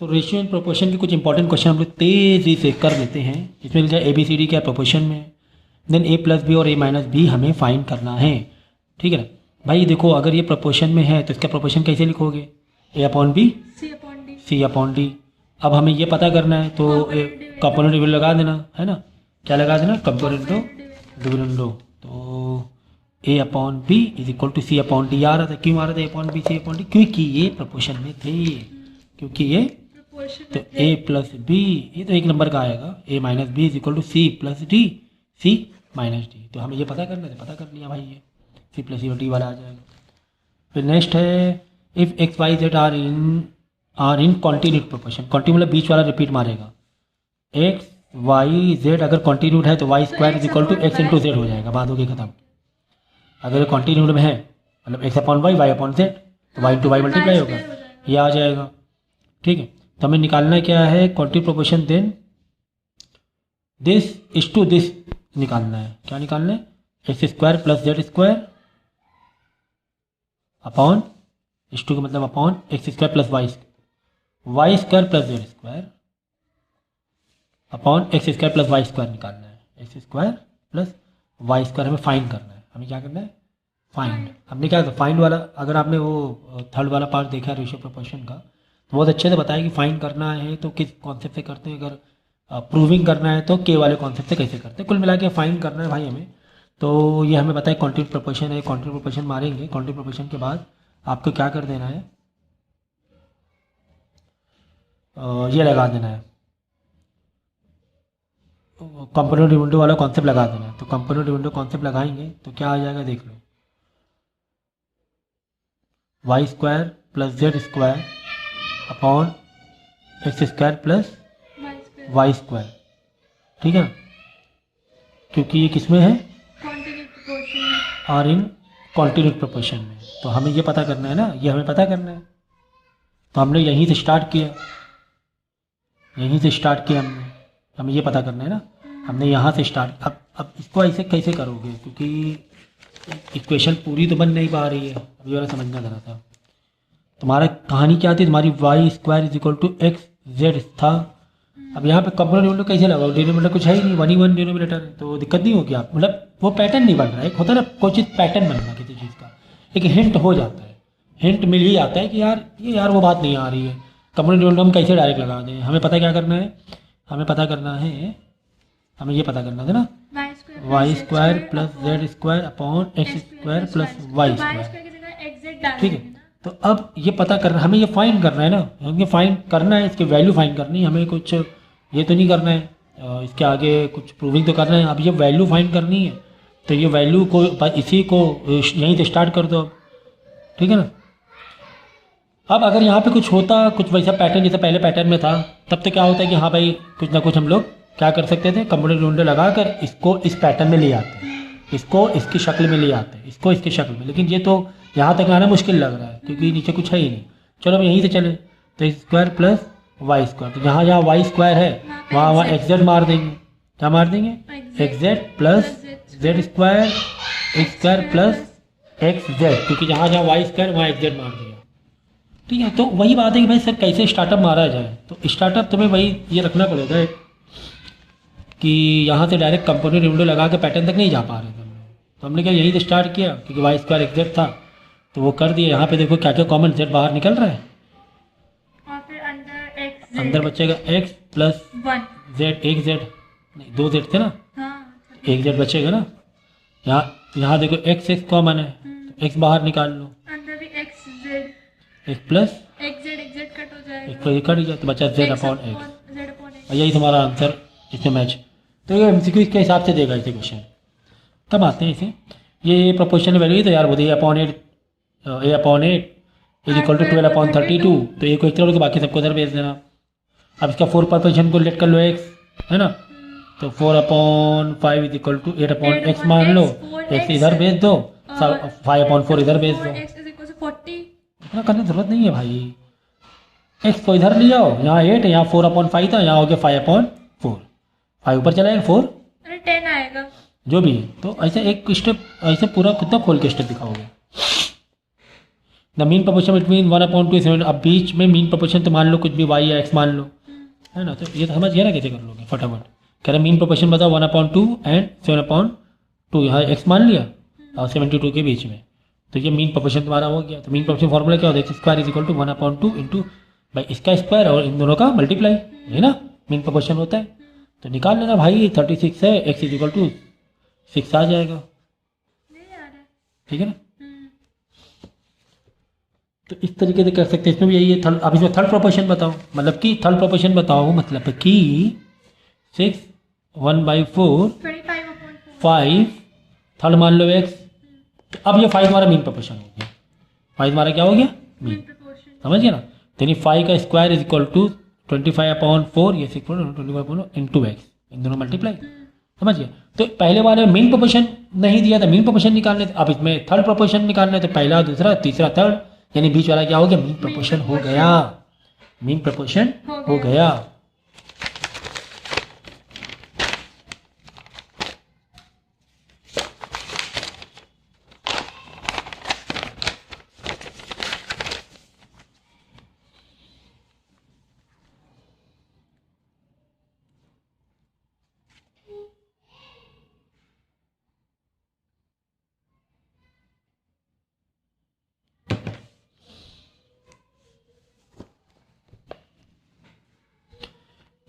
तो ratio and proportion के कुछ इंपॉर्टेंट क्वेश्चन हम लोग तेज़ी से कर लेते हैं। इसमें लिखा है ABCD क्या प्रोपोर्शन में, देन A+B और A-B हमें फाइंड करना है। ठीक है ना भाई। देखो अगर ये प्रोपोर्शन में है तो इसका प्रोपोर्शन कैसे लिखोगे, A/B C/D। अब हमें ये पता करना है तो कंपोनेंट डिविडेंड लगा देना है ना, क्या लगा देना, कंपोनेंट डिविडेंड। तो A/B is equal to C/D आ रहा था। क्यों आ रहा था A/B C/D, क्योंकि ये प्रोपोर्शन में थे, क्योंकि ये तो A+B ये तो एक नंबर का आएगा, A-B is equal to C+D C-D। तो हमें ये पता करना है, पता कर लिया भाई, ये C+D वाला आ जाएगा। फिर नेक्स्ट है if X Y Z are in continued proportion. Continue मतलब बीच वाला रिपीट मारेगा। X Y Z अगर कॉन्टीन्यूड है तो Y² is equal to X into Z हो जाएगा, बात होगी खत्म। अगर कॉन्टीन्यूड में है मतलब X/Y Y/Z तो Y इंटू Y मल्टीप्लाई होगा, ये आ जाएगा। ठीक है, तो हमें निकालना क्या है, continued proportion, then this is to this निकालना है। क्या निकालना है, X² + Z² अपॉन इस टू का मतलब upon X² + Y² + Z² upon X² + Y² निकालना है। X² + Y² हमें फाइंड करना है। हमें क्या करना है, फाइंड। हमने क्या फाइंड वाला, अगर आपने वो थर्ड वाला पार्ट देखा है रेशियो प्रोपोर्शन का तो बहुत अच्छे से बताया कि फाइंड करना है तो किस कॉन्सेप्ट से करते हैं, अगर प्रूविंग करना है तो के वाले कॉन्सेप्ट से कैसे करते हैं। कुल मिला के फाइंड करना है भाई हमें। तो ये हमें बताया कॉन्टीन्यूड प्रोपोर्शन है, कॉन्टीन्यूड प्रोपोर्शन मारेंगे। कॉन्टीन्यूड प्रोपोर्शन के बाद आपको क्या कर देना है, ये लगा देना है, कंपोनेंट डिविडेंड वाला कॉन्सेप्ट लगा देना है। तो कंपोनेंट डिविडेंड कॉन्सेप्ट लगाएंगे तो क्या आ जाएगा, देख लो, Y² + Z² upon X² + Y²। ठीक है, क्योंकि ये किस में है, आर इन कॉन्टीन्यूड प्रोपोर्शन में। तो हमें ये पता करना है ना, ये हमें पता करना है। तो हमने यहीं से स्टार्ट किया, हमने, हमें ये पता करना है ना, हमने यहाँ से स्टार्ट। अब इसको ऐसे कैसे करोगे, क्योंकि इक्वेशन पूरी तो बन नहीं पा रही है। अभी वाला समझना जरा था, तुम्हारा कहानी क्या थी, तुम्हारी Y² is equal to XZ था। अब यहाँ पे कंपोनेंट डिविडेंड कैसे लगाओ, डिनोमिनेटर कुछ है ही नहीं, 1 ही 1 डिनोमिनेटर है, तो दिक्कत नहीं होगी। आप मतलब वो पैटर्न नहीं बन रहा है, एक होता है ना कोई चीज़ पैटर्न बनना किसी चीज़ का, एक हिंट हो जाता है, हिंट मिल ही जाता है कि यार वो बात नहीं आ रही है। कंपोनेंट डिविडेंड हम कैसे डायरेक्ट लगा दें, हमें पता क्या करना है, हमें ये पता करना था ना, Y² + Z² upon X² + Y²। ठीक है, तो अब ये पता करना, हमें ये फाइंड करना है ना, हमें फाइंड करना है, इसकी वैल्यू फाइंड करनी है। हमें कुछ ये तो नहीं करना है, इसके आगे कुछ प्रूविंग तो करना है। अब ये वैल्यू फाइंड करनी है, तो ये वैल्यू को इसी को यहीं से स्टार्ट कर दो अब। ठीक है ना। अब अगर यहाँ पे कुछ होता, कुछ वैसा पैटर्न जैसा पहले पैटर्न में था, तब तो क्या होता है कि हाँ भाई कुछ ना कुछ हम लोग क्या कर सकते थे, कंपोनेंट डिविडेंड लगाकर इसको इस पैटर्न में ले आते, इसको इसकी शक्ल में ले आते, इसको इसकी शक्ल में। लेकिन ये तो यहाँ तक आना मुश्किल लग रहा है क्योंकि नीचे कुछ है ही नहीं। चलो अब यहीं से चले, तो X² + Y²। तो जहाँ Y² है वहाँ XZ मार देंगे। क्या मार देंगे, XZ + Z², X² + XZ, क्योंकि जहाँ Y² वहाँ XZ मार दिया। ठीक है, तो वही बात है कि भाई सर कैसे स्टार्टअप मारा जाए। तो स्टार्टअप तुम्हें वही ये रखना पड़ेगा कि यहाँ से डायरेक्ट कंपोनेंट डिविडेंड लगा के पैटर्न तक नहीं जा पा रहे थे हम लोग। तो हमने क्या यहीं से स्टार्ट किया, क्योंकि Y² XZ था तो वो कर दिया। यहाँ पे देखो क्या क्या कॉमन Z बाहर निकल रहा है, और फिर अंदर बचेगा X + 1 Z, एक Z नहीं 2 Z थे ना, हाँ, एक Z बचेगा ना। यहाँ देखो X कॉमन है तो X बाहर निकाल लो, अंदर भी XZ, X + XZ कट हो जाएगा, एक कट गया तो बचा Z/X। Z/X। यही तुम्हारा आंसर इसमें मैच। तो ये MCQ के हिसाब से देगा इसे क्वेश्चन। तब आते हैं इसे, ये प्रोपोर्शन वैल्यू तो यार वो दी A/8 इज इक्वल टू 12/32। तो ये को एक तरह के बाकी सबको इधर भेज देना। अब इसका 4 पोजीशन को लेट कर लो X, है ना, तो 4/5 इज इक्वल टू 8/X मान लो, X इधर भेज दो, 5/4 इधर भेज दो। इतना करने की जरूरत नहीं है भाई, X को इधर ले जाओ, यहाँ 8 यहाँ 4/5 था, यहाँ हो गया 5/4, 5 ऊपर चला जाएगा 4, अरे 10 आएगा जो भी है। तो ऐसे एक स्टेप ऐसे पूरा कितना खोल के स्टेप दिखाओगे। द मीन प्रोपोर्शन बिटवीन 1/2 अब बीच में मीन प्रोपोर्शन तो मान लो कुछ भी y या x मान लो, है ना, तो ये तो समझ गया ना कैसे कर लोगे फटाफट। कह रहे मीन प्रोपोर्शन बताओ 1/2 एंड 7/2, यहाँ x मान लिया और 72 के बीच में, तो ये मीन प्रोपोर्शन तुम्हारा हो गया। तो मीन प्रोपोर्शन फॉर्मूला क्या होता है, x² is equal to 1/2 into भाई इसका स्क्वायर और इन दोनों का मल्टीप्लाई, है ना, मीन प्रोपोर्शन होता है। तो निकाल लेना भाई, 36 है, x इज इक्वल टू 6 आ जाएगा, नहीं आ रहा है। ठीक है ना। तो इस तरीके से कर सकते हैं, इसमें भी यही है। थर्ड, अब इसमें थर्ड प्रोपोर्शन बताओ, मतलब कि थर्ड प्रोपोर्शन बताओ, मतलब कि 6 1/4 25/4 5 थर्ड मान लो x। तो अब ये 5 हमारा मीन प्रोपोर्शन हो गया, 5 हमारा क्या हो गया, मीन मीन, प्रोपोर्शन। समझ गया ना। यानी 5 का स्क्वायर इज इक्वल टू 25/4, ये 25 इंटू x, इन दोनों मल्टीप्लाई, समझ गया। तो पहले वाले मीन प्रोपोर्शन नहीं दिया था, मीन प्रोपोर्शन निकालने थे, अब इसमें थर्ड प्रोपोर्शन निकालना है, तो पहला दूसरा तीसरा थर्ड, यानी बीच वाला क्या हो गया, मीन प्रोपोर्शन हो गया, मीन प्रोपोर्शन हो गया।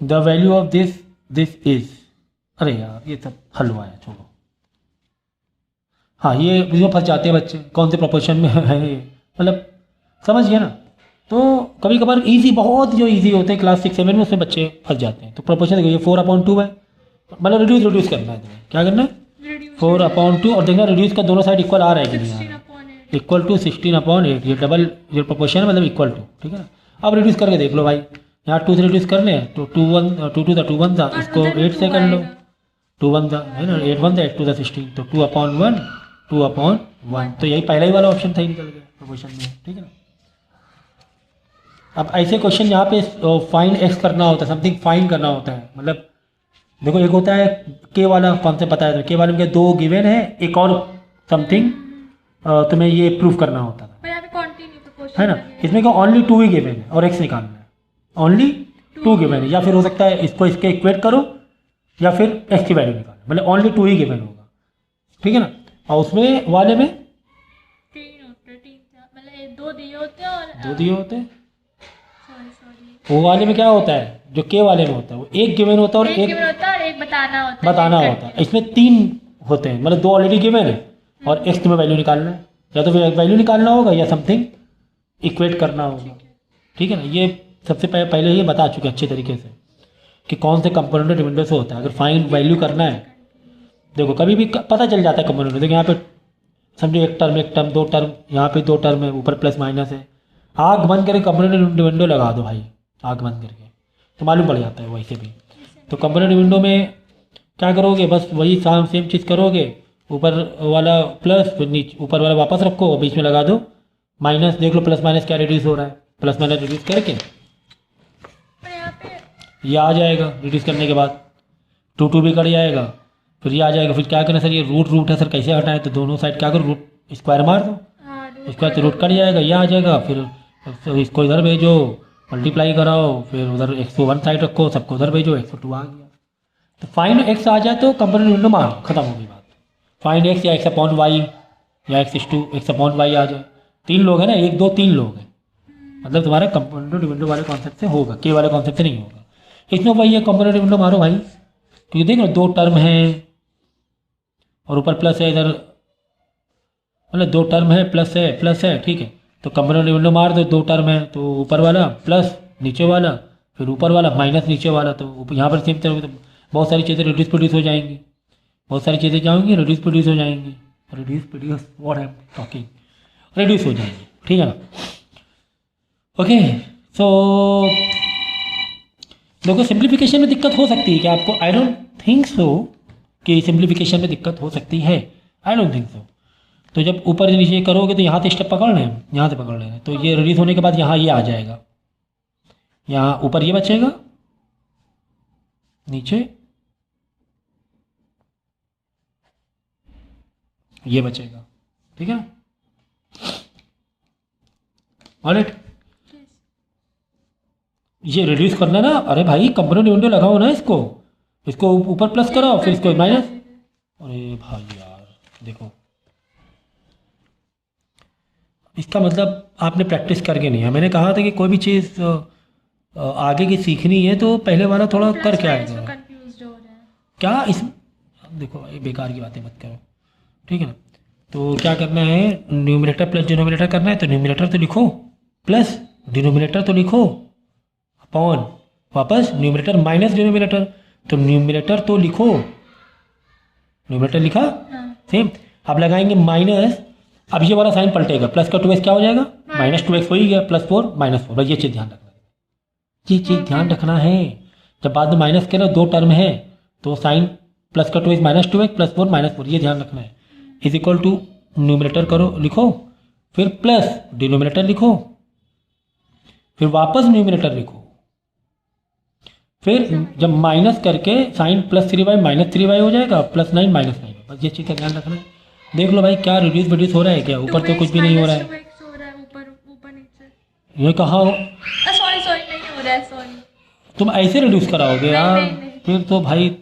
The value of this is, अरे यार ये सब हलवा है, छोड़ो। हाँ ये इसमें फंस जाते हैं बच्चे, कौन से प्रोपोर्शन में है ये, मतलब समझ गया ना। तो कभी कभार इजी, बहुत जो इजी होते हैं क्लास 6-7 में, उसमें बच्चे फंस जाते हैं। तो प्रोपोर्शन देखिए 4/2 है, मतलब रिड्यूस करना है तुम्हें, क्या करना है, 4/2, और देखना रिड्यूस का दोनों साइड इक्वल आ रहा है कि नहीं आ रहा है, इक्वल टू 16/8, ये डबल ये प्रोपोर्शन है, मतलब इक्वल टू, ठीक है ना। अब रिड्यूस करके देख लो भाई, यहाँ 2 से रिड्यूस करने हैं तो 2 2 2 1 था, इसको 8 से कर लो, 2 1 था, है ना, 8 1 था, 8 2 16, तो 2/1 2/1, तो यही पहला ही वाला ऑप्शन था ही, निकल गया प्रोपोर्शन में, ठीक है ना। अब ऐसे क्वेश्चन यहाँ पे फाइंड एक्स करना होता है, समथिंग फाइंड करना होता है, मतलब देखो एक होता है के वाला, कौन से पता है, तो के वाले में 2 गिवन है, एक और समथिंग तुम्हें ये प्रूफ करना होता था, पर यहाँ पे कंटिन्यू प्रोपोर्शन है ना। इसमें क्या ओनली 2 ही गिवन है और एक्स निकालना है, ओनली 2 गिवन है, या फिर हो सकता है इसको इसके इक्वेट करो या फिर एक्स की वैल्यू निकालो, मतलब ओनली 2 ही गिवन होगा, ठीक है ना। और उसमें वाले में 3 होते हैं, 3 मतलब 2 दिए होते हैं और 2 दिए होते हैं। सॉरी वो वाले में क्या होता है, जो के वाले में होता है वो एक गिवन होता है और एक एक गिवन होता है और एक बताना होता है, बताना होता है। इसमें 3 होते हैं, मतलब 2 ऑलरेडी गिवन है और एक्स तुम्हें वैल्यू निकालना है, या तो फिर वैल्यू निकालना होगा या समथिंग इक्वेट करना होगा, ठीक है ना। ये सबसे पहले ये बता चुके अच्छे तरीके से कि कौन से कंपोनेंट विंडो से होता है। अगर फाइंड वैल्यू करना है, देखो कभी भी पता चल जाता है कंपोनेंट, देखो यहाँ पे समझो एक टर्म 2 टर्म, यहाँ पे 2 टर्म है, ऊपर प्लस माइनस है, आग बंद करके कंपोनेंट विंडो लगा दो भाई, आग बंद करके, तो मालूम पड़ जाता है वैसे भी। तो कंपोनेंट विंडो में क्या करोगे, बस वही सेम चीज़ करोगे, ऊपर वाला प्लस, फिर नीचे ऊपर वाला वापस रखो और बीच में लगा दो माइनस, देख लो प्लस माइनस क्या रिड्यूस हो रहा है, प्लस माइनस रिड्यूस करके पर यहाँ पे ये आ जाएगा, रिड्यूस करने के बाद 2 2 भी कट जाएगा, फिर ये आ जाएगा। फिर क्या करना सर, ये रूट है सर, कैसे हटाएं, तो दोनों साइड क्या करो, रूट स्क्वायर मार दो, हाँ उसके बाद रूट कट जाएगा, ये आ जाएगा, फिर इसको इधर भेजो, मल्टीप्लाई कराओ, फिर उधर x को 1 साइड रखो, सबको उधर भेजो, 102 आ गया। तो फाइंड एक्स आ जाए तो कंपोनेंट विंडो मारो, खत्म हो गई बात। फाइंड एक्स या x/y या x/y आ जाए, 3 लोग हैं ना, 1 2 3 लोग हैं, मतलब तुम्हारे कंपोनेंट विंडो वाले कॉन्सेप्ट से होगा, के वाले कॉन्सेप्ट से नहीं होगा। इसमें वही है, कंपोनेंट विंडो मारो भाई, क्योंकि देख लो 2 टर्म है और ऊपर प्लस है इधर, मतलब 2 टर्म है, प्लस है, ठीक है। तो कंपोनेंट विंडो मार दो, 2 टर्म है तो ऊपर वाला प्लस नीचे वाला, फिर ऊपर वाला माइनस नीचे वाला, तो यहाँ पर सेम तरह तो बहुत सारी चीज़ें रिड्यूस प्रोड्यूस हो जाएंगी, बहुत सारी चीज़ें जाएंगी रिड्यूस प्रोड्यूस हो जाएंगी, what I am talking, reduce हो जाएंगी, ठीक है ना। ओके, सो देखो सिंप्लीफिकेशन में दिक्कत हो सकती है क्या आपको, आई डोंट थिंक सो कि सिंप्लीफिकेशन में दिक्कत हो सकती है, आई डोंट थिंक सो। तो जब ऊपर से नीचे करोगे तो यहाँ से स्टेप पकड़ रहे हैं, यहाँ से पकड़ रहे हैं, तो ये रिड्यूस होने के बाद यहाँ ये आ जाएगा, यहाँ ऊपर ये बचेगा, नीचे ये बचेगा, ठीक है। ऑलराइट, ये रिड्यूस करना ना, अरे भाई कंपोनेंट विंडो लगाओ ना, इसको ऊपर प्लस कराओ फिर इसको माइनस। अरे भाई यार देखो, इसका मतलब आपने प्रैक्टिस करके नहीं है। मैंने कहा था कि कोई भी चीज़ आगे की सीखनी है तो पहले वाला थोड़ा करके आएगा। कंफ्यूज हो रहा है क्या इस, देखो ये बेकार की बातें मत करो, ठीक है ना। तो क्या करना है, न्यूमरेटर प्लस डिनोमिनेटर करना है तो न्यूमरेटर तो लिखो प्लस डिनोमिनेटर तो लिखो अपॉन वापस न्यूमरेटर माइनस डिनोमिनेटर, तो न्यूमरेटर तो लिखो, न्यूमरेटर लिखा हाँ। सेम। अब लगाएंगे माइनस, अब ये वाला साइन पलटेगा, प्लस का 2x क्या हो जाएगा -2x हो ही गया, +4 -4। बस ये चीज़ ध्यान रखना है, ये चीज़ ध्यान रखना है। जब बाद में माइनस के ना दो टर्म है तो साइन प्लस का 2x -2x +4 -4, ये ध्यान रखना है। इज इक्वल टू न्यूमरेटर करो लिखो, फिर प्लस डिनोमिनेटर लिखो, फिर वापस न्यूमरेटर लिखो, फिर जब माइनस करके साइन +3y -3y हो जाएगा, +9 -9। बस ये चीज़ का ध्यान रखना है। देख लो भाई क्या रिड्यूस विड्यूस हो रहा है क्या, ऊपर तो कुछ भी नहीं हो रहा है। 2x हो रहा है ऊपर नीचे। ये कहाँ हो, सॉरी नहीं हो रहा है, सॉरी। तुम ऐसे रिड्यूस कराओगे यार, नहीं। फिर तो भाई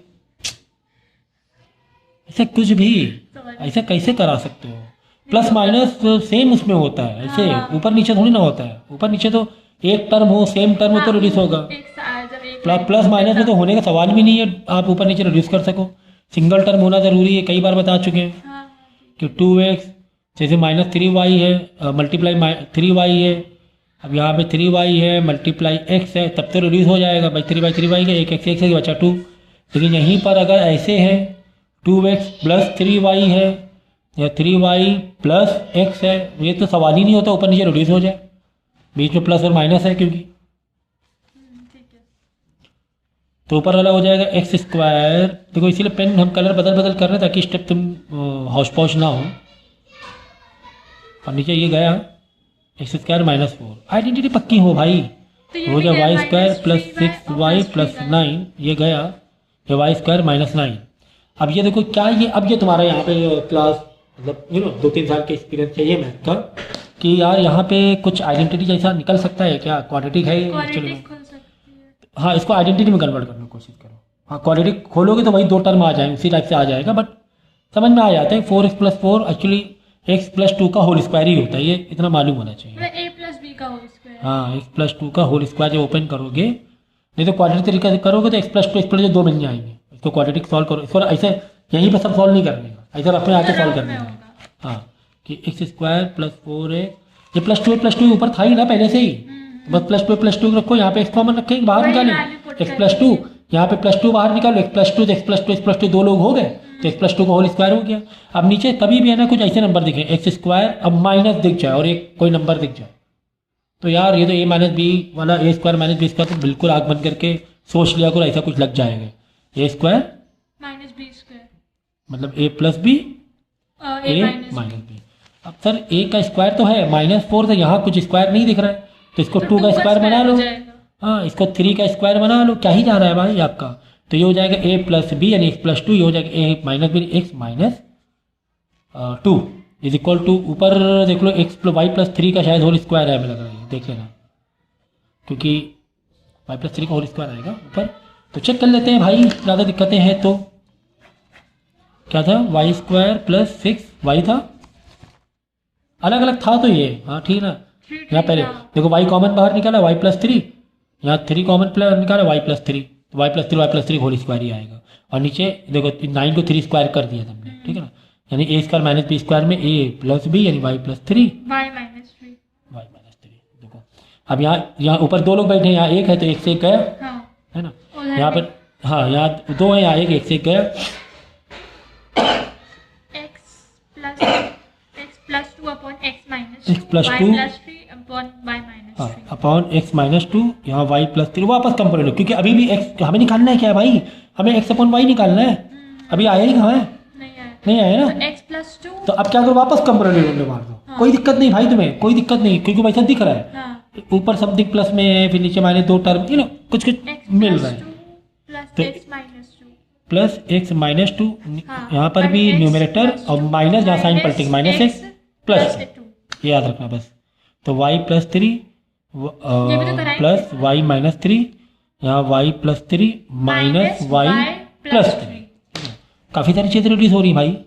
ऐसे कुछ भी Sorry. ऐसे कैसे करा सकते हो। प्लस माइनस सेम उसमें होता है, ऐसे हाँ। ऊपर नीचे थोड़ी ना होता है। ऊपर नीचे तो एक टर्म हो, सेम टर्म हो तो रिड्यूस होगा। प्लस माइनस में तो होने का सवाल भी नहीं है, आप ऊपर नीचे रिड्यूस कर सको। सिंगल टर्म होना ज़रूरी है, कई बार बता चुके हैं कि 2x जैसे -3y है मल्टीप्लाई 3y है, अब यहाँ पे 3y है मल्टीप्लाई x है, तब तो रिड्यूस हो जाएगा भाई। 3y का एक x है बचा 2। लेकिन यहीं पर अगर ऐसे है 2x + 3y है या 3y + x है, ये तो सवाल ही नहीं होता ऊपर नीचे रिड्यूस हो जाए, बीच में प्लस और माइनस है क्योंकि। तो ऊपर वाला हो जाएगा x²। देखो इसीलिए पेन हम कलर बदल कर रहे हैं ताकि स्टेप तुम हौश पौश ना हो। और नीचे ये गया x² -4, आइडेंटिटी पक्की हो भाई, हो गया y² + 6y + 9, ये गया ये y² -9। अब ये देखो क्या ये, अब ये तुम्हारा यहाँ पे क्लास मतलब 2-3 साल के एक्सपीरियंस चाहिए मैथ का कि यार यहाँ पे कुछ आइडेंटिटी जैसा निकल सकता है क्या, क्वाड्रेटिक है एक्चुअली में। हाँ, इसको आइडेंटिटी में कन्वर्ट करने की कोशिश करो। हाँ, क्वाड्रेटिक खोलोगे तो वही दो टर्म आ जाएंगे, उसी टाइप से आ जाएगा, बट समझ में आ जाता है। 4x + 4 एक्चुअली x + 2 का होल स्क्वायर ही होता है, ये इतना मालूम होना चाहिए। a + b का होल स्क्वायर। हाँ, x + 2 का होल स्क्वायर जब ओपन करोगे, नहीं तो क्वाड्रेटिक तरीका से करोगे तो x + 2 x + 2 मिल जाएंगे। इसको क्वाड्रेटिक सॉल्व करो, इसको ऐसे यहीं पर सब सॉल्व नहीं करने का, ऐसा अपने आके सॉल्व करने का। हाँ, कि x² + 4x, ये +2 ऊपर था ही ना पहले से ही, बस +2 रखो, यहाँ पे x कॉमन रखेंगे, बाहर निकालें x + 2, यहाँ पे +2 बाहर निकालो, x + 2 x + 2 दो लोग हो गए तो x + 2 का होल स्क्वायर हो गया। अब नीचे कभी भी है ना कुछ ऐसे नंबर दिखे x², अब माइनस दिख जाए और एक कोई नंबर दिख जाए तो यार ये तो a - b वाला a² - b² तो बिल्कुल आग बंद करके सोच लिया करो, ऐसा कुछ लग जाएगा। a² -b² मतलब a + b a - b। अब सर a का स्क्वायर तो है -4 से यहाँ कुछ स्क्वायर नहीं दिख रहा है, तो इसको 2 का स्क्वायर बना लो। हाँ, इसको 3 का स्क्वायर बना लो, क्या ही जा रहा है भाई आपका। तो ये हो जाएगा a + b यानी x + 2, ये हो जाएगा a - b x - 2 is equal to, ऊपर देख लो y + 3 का शायद होल स्क्वायर है, हमें लग रहा है, देख लेना, क्योंकि y + 3 का होल स्क्वायर आएगा ऊपर। तो चेक कर लेते हैं भाई, ज़्यादा दिक्कतें हैं तो क्या था, y² + 6y था, अलग अलग था तो ये, हाँ ठीक ना। यहाँ पहले देखो y कॉमन बाहर निकाला y + 3, यहाँ 3 कॉमन निकाला y + 3, तो y + 3 होल स्क्वायर ही आएगा। और नीचे देखो 9 को 3 स्क्वायर कर दिया तुमने, ठीक है ना, यानी a² - b² में a + b यानी y + 3 y - 3। देखो अब यहाँ ऊपर दो लोग बैठे हैं, यहाँ एक है तो एक से एक गया, है ना, यहाँ पर हाँ यहाँ दो है, यहाँ एक से एक गया। x + 2 upon x - 2 y + 3 upon y - 3 upon x - 2, यहाँ y + 3 वापस कंपेयर लो, क्योंकि अभी भी x हमें निकालना है क्या है भाई, हमें x/y निकालना है। अभी आया ही कहाँ है, नहीं आया ना, तो x + 2। तो अब क्या करो, वापस कंपेयर लो, मार दो, कोई दिक्कत नहीं भाई, तुम्हें कोई दिक्कत नहीं, क्योंकि वैसा दिख रहा है ऊपर समथिंग प्लस में है, फिर नीचे माइनस दो टर्म कुछ मिल रहा है, तो प्लस x - 2 यहाँ पर भी न्यूमरेटर और माइनस, जहाँ साइन पलटेंगे -x + 2, ये याद रखना बस। तो y प्लस 3 ये भी तो कराएंगे। प्लस y माइनस 3, यहाँ y plus 3 minus y plus 3। काफ़ी सारी चीज़ें रिड्यूस हो रही भाई।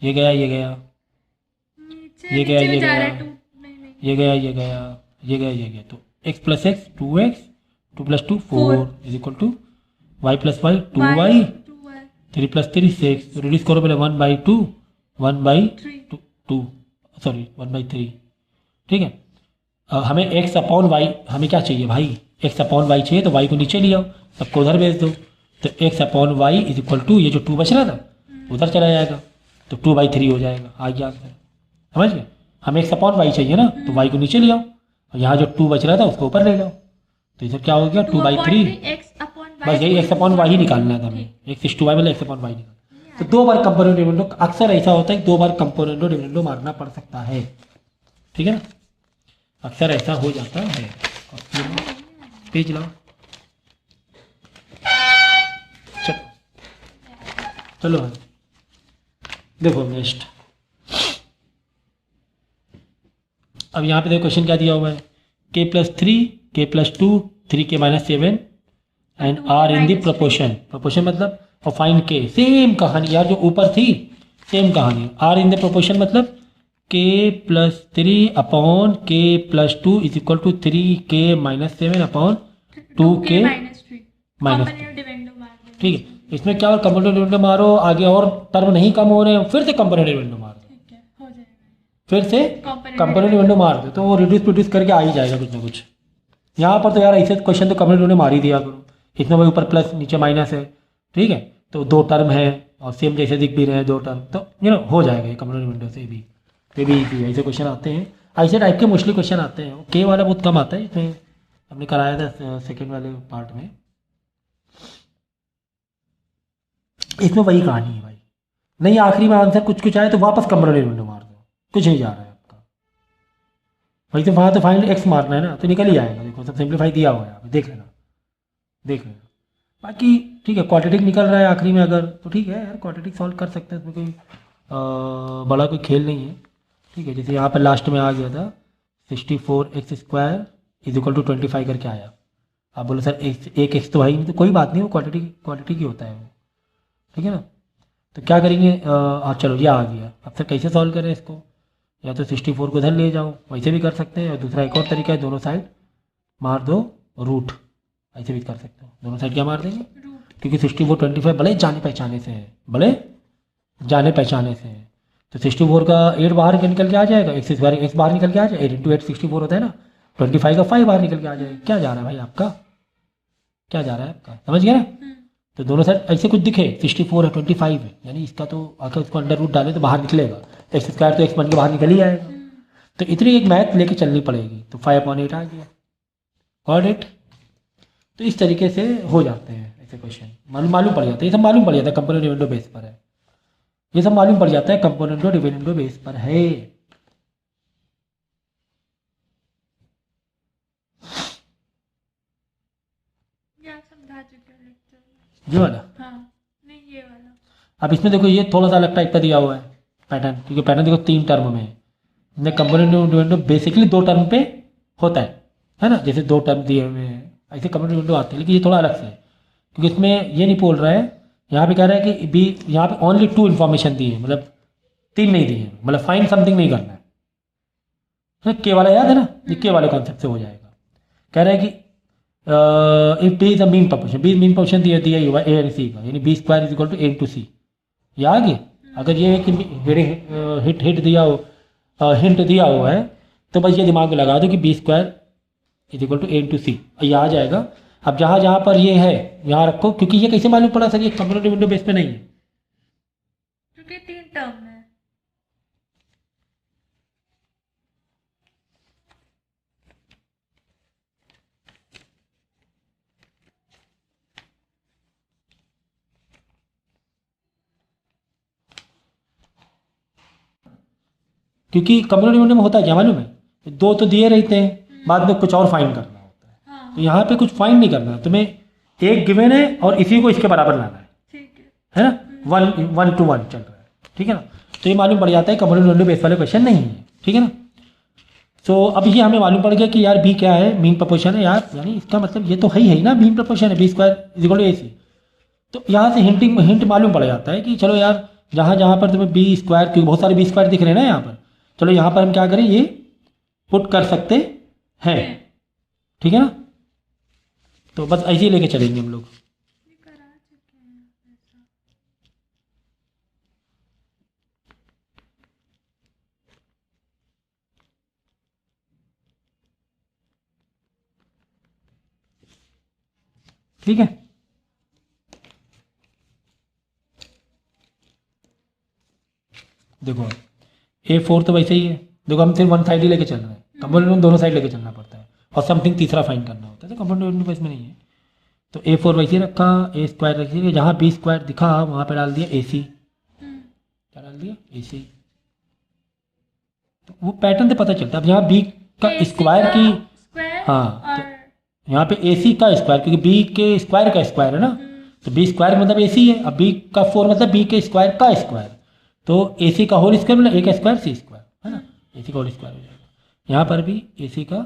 ये गया ये गया, नीचे ये गया नीचे ये जा रहा गया, है टू, नहीं ये गया ये गया, ये गया ये गया। तो x plus X 2x, 2 plus 2 4 is equal to y plus Y 2y, 2y 3 plus 3 6। Reduce करो पहले 1/2, 1/2, सॉरी 1/3। ठीक है। हमें x अपॉन वाई, हमें क्या चाहिए भाई, x अपॉन वाई चाहिए, तो y को नीचे ले आओ, सबको उधर भेज दो। तो x upon Y is equal to, ये जो 2 बच रहा था उधर चला जाएगा, तो 2/3 हो जाएगा। आ गया आंसर, समझ गए। हमें x अपॉन वाई चाहिए ना, तो y को नीचे ले आओ, और यहाँ जो 2 बच रहा था उसको ऊपर ले जाओ। तो इधर क्या हो गया 2/3। बस यही x अपॉन वाई ही निकालना था हमें, x इज टू वाई मतलब x अपॉन वाई निकालना। तो 2 बार कंपोनेंट डिविडेंडो, अक्सर ऐसा होता है 2 बार कंपोनेंट डिविडेंडो मारना पड़ सकता है। ठीक है ना, अक्सर ऐसा हो जाता है। पेज लाओ, चलो देखो नेक्स्ट। अब यहाँ पे देखो क्वेश्चन क्या दिया हुआ है, k plus 3, k plus 2, 3k minus 7 and r in the proportion. Proportion मतलब और फाइंड k, सेम कहानी यार जो ऊपर थी, सेम कहानी। r इन द प्रोपोर्शन मतलब k plus 3 upon k plus 2 is equal to 3k minus 7 upon 2k minus 2। ठीक है, इसमें क्या और कंपोनेंट डिविडेंड मारो, आगे और टर्म नहीं कम हो रहे हैं, फिर से कंपोनेंट डिविडेंड मार दो, फिर से कंपोनेंट डिविडेंड मार दो, तो वो रिड्यूस करके आ ही जाएगा कुछ ना कुछ। यहाँ पर तो यार ऐसे क्वेश्चन तो कंपोनेंट डिविडेंड मार ही दिया करो। इसमें वही ऊपर प्लस नीचे माइनस है, ठीक है, तो 2 टर्म है और सेम जैसे दिख भी रहे हैं 2 टर्म, तो हो जाएगा ये कंपोनेंट डिविडेंड से भी। ये भी इजी है, ऐसे क्वेश्चन आते हैं, ऐसे टाइप के मोस्टली क्वेश्चन आते हैं। के वाला बहुत कम आता है, इसमें हमने कराया था सेकेंड वाले पार्ट में। इसमें वही कहानी है भाई, नहीं आखिरी में आंसर कुछ कुछ आए तो वापस कंपोनेंट डिविडेंड मार दो, कुछ नहीं जा रहा है आपका। वही तो वहाँ तो फाइनल एक्स मारना है ना, तो निकल ही आएगा। देखो सब सिंप्लीफाई दिया हुआ है, आप देख लेना, देख लेना। बाकी ठीक है, क्वाड्रेटिक निकल रहा है आखिरी में अगर, तो ठीक है यार क्वाड्रेटिक सॉल्व कर सकते हैं, इसमें कोई बड़ा कोई खेल नहीं है। ठीक है, जैसे यहाँ पर लास्ट में आ गया था 64x² इज इक्वल टू 25 करके आया। आप बोलो सर एक एक्स तो है ही नहीं, तो कोई बात नहीं, वो क्वाड्रेटिक ही होता है वो। ठीक है ना, तो क्या करेंगे, चलो ये आ गया। अब सर कैसे सॉल्व करें इसको, या तो 64 को इधर ले जाओ, वैसे भी कर सकते हैं, और दूसरा एक और तरीका है, दोनों साइड मार दो रूट, ऐसे भी कर सकते हो। दोनों साइड क्या मार देंगे, क्योंकि 64 25 भले जाने पहचाने से है, भले जाने पहचाने से है, तो 64 का 8 बाहर निकल के आ जाएगा, x² x बाहर निकल के आ जाएगा, 8 × 8 64 होता है ना, 25 का 5 बाहर निकल के आ जाएगा। क्या जा रहा है भाई आपका, क्या जा रहा है आपका, समझ गया ना। तो दोनों साइड ऐसे कुछ दिखे 64 है 25 है, यानी इसका तो आकर उसको अंडर रूट डाले तो बाहर निकलेगा, x² तो x बन के बाहर निकल ही आएगा। तो इतनी एक मैथ लेके चलनी पड़ेगी, तो 5/8 आ गया, और 8। तो इस तरीके से हो जाते हैं ऐसे क्वेश्चन, मालूम पड़ जाता है, ये सब मालूम पड़ जाता है, कंपोनेंट डिविडेंड बेस पर है, ये सब मालूम पड़ जाता है, कंपोनेंट डिविडेंड बेस पर है। ये वाला, नहीं ये वाला। अब इसमें देखो ये थोड़ा सा अलग टाइप का दिया हुआ है पैटर्न, क्योंकि पैटर्न देखो 3 टर्म में है, कंपोनेंट डिविडेंड बेसिकली 2 टर्म पे होता है ना, जैसे 2 टर्म दिए हुए हैं ऐसे कंपोनेंट डिविडेंड आते हैं, लेकिन ये थोड़ा अलग से है, क्योंकि इसमें ये नहीं बोल रहा है, यहाँ पे कह रहा है कि यहाँ पे ओनली 2 इन्फॉर्मेशन दी है, मतलब 3 नहीं दी है, मतलब फाइंड समथिंग नहीं करना है। के वाला याद है ना, ये के वाले कॉन्सेप्ट से हो जाएगा। कह रहा है कि if B is a mean proportion, B mean proportion दिया ही हुआ ए एंड सी का, यानी b² is equal to a × c। ये आ गया, अगर ये कि हिट दिया हो, हिंट दिया हुआ है, तो बस ये दिमाग में लगा दो कि b² is equal to a × c, ये आ जाएगा। अब जहाँ पर ये है यहाँ रखो, क्योंकि ये कैसे मालूम पड़ा सर ये कंपोनेंट डिविडेंड बेस पे नहीं है, क्योंकि 3 टर्म है। क्योंकि कंपोनेंट डिविडेंड में होता है क्या मालूम है, 2 तो दिए रहते हैं, बाद में कुछ और फाइंड करना होता है। तो यहाँ पे कुछ फाइंड नहीं करना है तुम्हें, एक गिवन है और इसी को इसके बराबर लाना है, है ना, 1 to 1 चल रहा है, ठीक है ना। तो ये मालूम पड़ जाता है कंपोनेंट डिविडेंड बेस वाले क्वेश्चन नहीं है, ठीक है ना। सो अब ये हमें मालूम पड़ गया कि यार बी क्या है, मीन प्रोपोर्शन है यार, यानी इसका मतलब ये तो है ही ना, मीन प्रोपोर्शन है, B square is equal to A C. तो यहाँ से हिंट मालूम पड़ जाता है कि चलो यार जहाँ जहाँ पर तुम्हें बी स्क्वायर, क्योंकि बहुत सारे बी स्क्वायर दिख रहे हैं ना यहाँ पर, चलो यहाँ पर हम क्या करें, ये पुट कर सकते हैं, ठीक है ना। तो बस ऐसे ही लेके चलेंगे हम लोग। ये करा चुके हैं ऐसा। ठीक है, देखो A4 तो वैसे ही है, देखो हम सिर्फ वन साइड ही लेके चल रहे हैं, कंपोनेंट दोनों साइड लेके चलना पड़ता है, और समथिंग तीसरा फाइंड करना होता है, तो कंपोनेंट इसमें नहीं है। तो A4 वैसे ही रखा, ए स्क्वायर रखिए, जहाँ बी स्क्वायर दिखा वहाँ पे डाल दिया ए सी, क्या डाल दिया, ए सी। तो वो पैटर्न से पता चलता है। अब यहाँ बी का AC स्क्वायर का की, स्क्वायर हाँ, और तो यहाँ पे ए सी का स्क्वायर, क्योंकि बी के स्क्वायर का स्क्वायर है ना, तो बी स्क्वायर मतलब ए सी है, अब बी का 4 मतलब बी के स्क्वायर का स्क्वायर, तो ए सी का होल स्क्वायर मतलब ए का स्क्वायर सी स्क्वायर, है ना, ए सी का होल स्क्वायर हो जाएगा। यहाँ पर भी ए सी का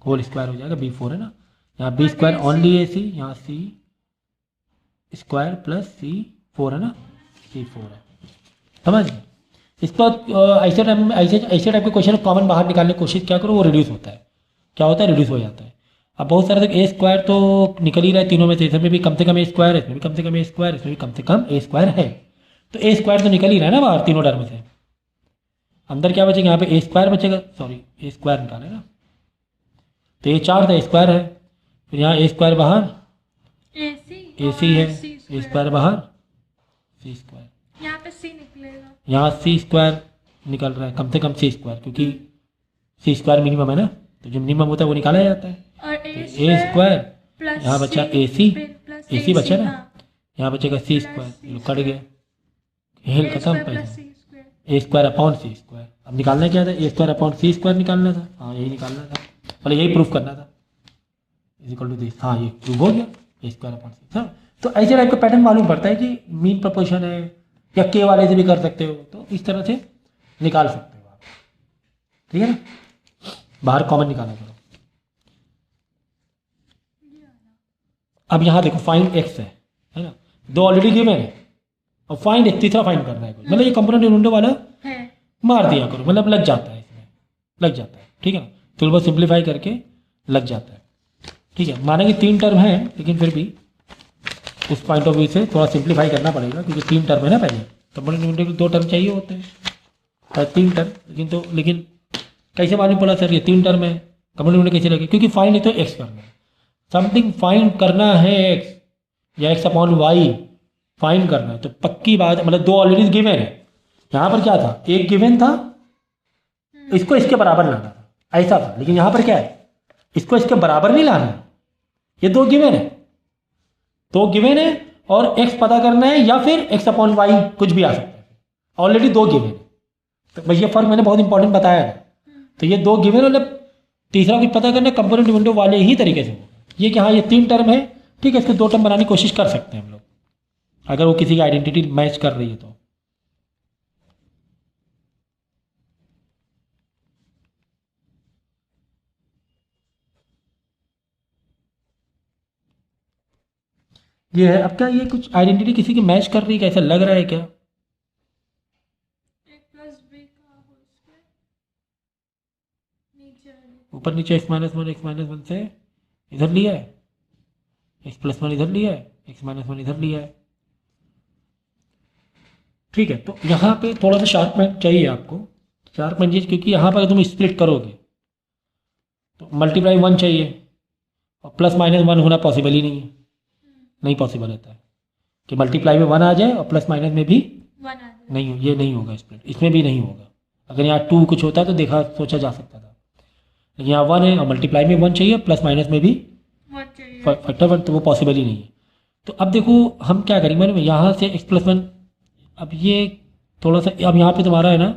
होल स्क्वायर हो जाएगा, B4 है ना, यहाँ बी स्क्वायर ओनली ए सी, यहाँ सी स्क्वायर प्लस C4 है ना, C4 है, समझ गए। इसको ऐसे टाइम में ऐसे टाइप के क्वेश्चन कॉमन बाहर निकालने की कोशिश क्या करो, वो रिड्यूस होता है, क्या होता है, रिड्यूस हो जाता है। अब बहुत सारे तक ए स्क्वायर तो निकल ही रहा है तीनों में से, इसमें भी कम से कम ए स्क्वायर है, इसमें भी कम से कम ए स्क्वायर, इसमें भी कम से कम ए स्क्वायर है, तो ए स्क्वायर तो निकल ही रहा है ना बाहर तीनों टर्म से। अंदर क्या बचेगा, यहाँ पे ए स्क्वायर बचेगा, सॉरी ए स्क्वायर निकाले ना, तो ये 4 था, ए स्क्वायर है, फिर यहाँ ए स्क्वायर बाहर, ए सी है, ए स्क्वायर बाहर, सी स्क्वायर, यहाँ पे सी निकलेगा, यहाँ सी स्क्वायर निकल रहा है, कम से कम सी स्क्वायर, क्योंकि सी स्क्वायर मिनिमम है ना, तो जो मिनिमम होता है वो निकाला जाता है। और तो ए स्क्वायर, प्लस यहाँ बचा ए सी, ए सी बचा ना, यहाँ बचेगा सी स्क्वायर, कट गया, हेल खत्म पैसा, ए स्क्वायर अपॉन सी स्क्वायर। अब निकालना क्या था, ए स्क्वायर अपॉन सी स्क्वायर निकालना था, हाँ यही निकालना था, मतलब यही प्रूफ करना था, इज इक्वल टू दिस, हाँ ये प्रूफ हो गया, ए स्क्वायर अपॉन सी। हाँ, तो ऐसे टाइप का पैटर्न मालूम पड़ता है कि मीन प्रोपोर्शन है, या के वाले से भी कर सकते हो, तो इस तरह से निकाल सकते हो आप, ठीक है ना। बाहर कॉमन निकाला करो। अब यहाँ देखो फाइंड एक्स है ना, दो ऑलरेडी गिवन है, और फाइंड एक तीसरा फाइंड करना है, मतलब ये कंपोनेंट विंडो वाला है, मार दिया करो, मतलब लग जाता है, इसमें लग जाता है, ठीक है ना, तो बस सिंप्लीफाई करके लग जाता है, ठीक है। माना कि 3 टर्म है, लेकिन फिर भी उस पॉइंट ऑफ व्यू से थोड़ा सिंप्लीफाई करना पड़ेगा, क्योंकि 3 टर्म है ना, पहले कंपोनेंट विंडो के 2 टर्म चाहिए होते हैं, 3 टर्म, लेकिन कैसे मालूम पड़ा सर ये 3 टर्म है, कंपोनेंट विंडो कैसे लगे, क्योंकि फाइंड है तो एक्स करना है, समथिंग फाइंड करना है एक्स या एक्स अपॉन वाई फाइंड करना है, तो पक्की बात है, मतलब 2 ऑलरेडी गिवन है, यहाँ पर क्या था, एक गिवन था, इसको इसके बराबर लाना था, ऐसा था, लेकिन यहाँ पर क्या है, इसको इसके बराबर नहीं लाना है, ये 2 गिवन है, 2 गिवन है, और एक्स पता करना है, या फिर एक्स अपॉन वाई कुछ भी आ सकता है, ऑलरेडी 2 गिवन है, तो भाई ये फर्क मैंने बहुत इंपॉर्टेंट बताया है। तो ये 2 गिवन मतलब तीसरा कुछ पता करना कंपोनेंट विंडो वाले ही तरीके से होगा, ये कि हाँ ये 3 टर्म है, ठीक है, इसको 2 टर्म बनाने की कोशिश कर सकते हैं हम लोग, अगर वो किसी की आइडेंटिटी मैच कर रही है तो। ये है, अब क्या ये कुछ आइडेंटिटी किसी की मैच कर रही है, कैसा लग रहा है क्या, एक प्लस बी का होल स्क्वायर नीचे वाली, ऊपर नीचे x-1 से इधर लिया है, x+1 इधर लिया है, x-1 इधर लिया है, ठीक है। तो यहाँ पे थोड़ा सा शार्प माइंड चाहिए आपको, शार्प माइंड, क्योंकि यहाँ पर तुम स्प्लिट करोगे तो मल्टीप्लाई 1 चाहिए, और +-1 होना पॉसिबल ही नहीं है, नहीं पॉसिबल होता है कि मल्टीप्लाई में 1 आ जाए और +- में भी 1 आ जाए, नहीं, ये नहीं होगा स्प्लिट, इसमें भी नहीं होगा। अगर यहाँ 2 कुछ होता तो देखा सोचा जा सकता था, लेकिन यहाँ 1 है और मल्टीप्लाई में 1 चाहिए, +- में भी 1 चाहिए, फैक्टर, तो वो पॉसिबल ही नहीं है। तो अब देखो हम क्या करेंगे, मैंने यहाँ से x+1, अब ये थोड़ा सा, अब यहाँ पे तुम्हारा है ना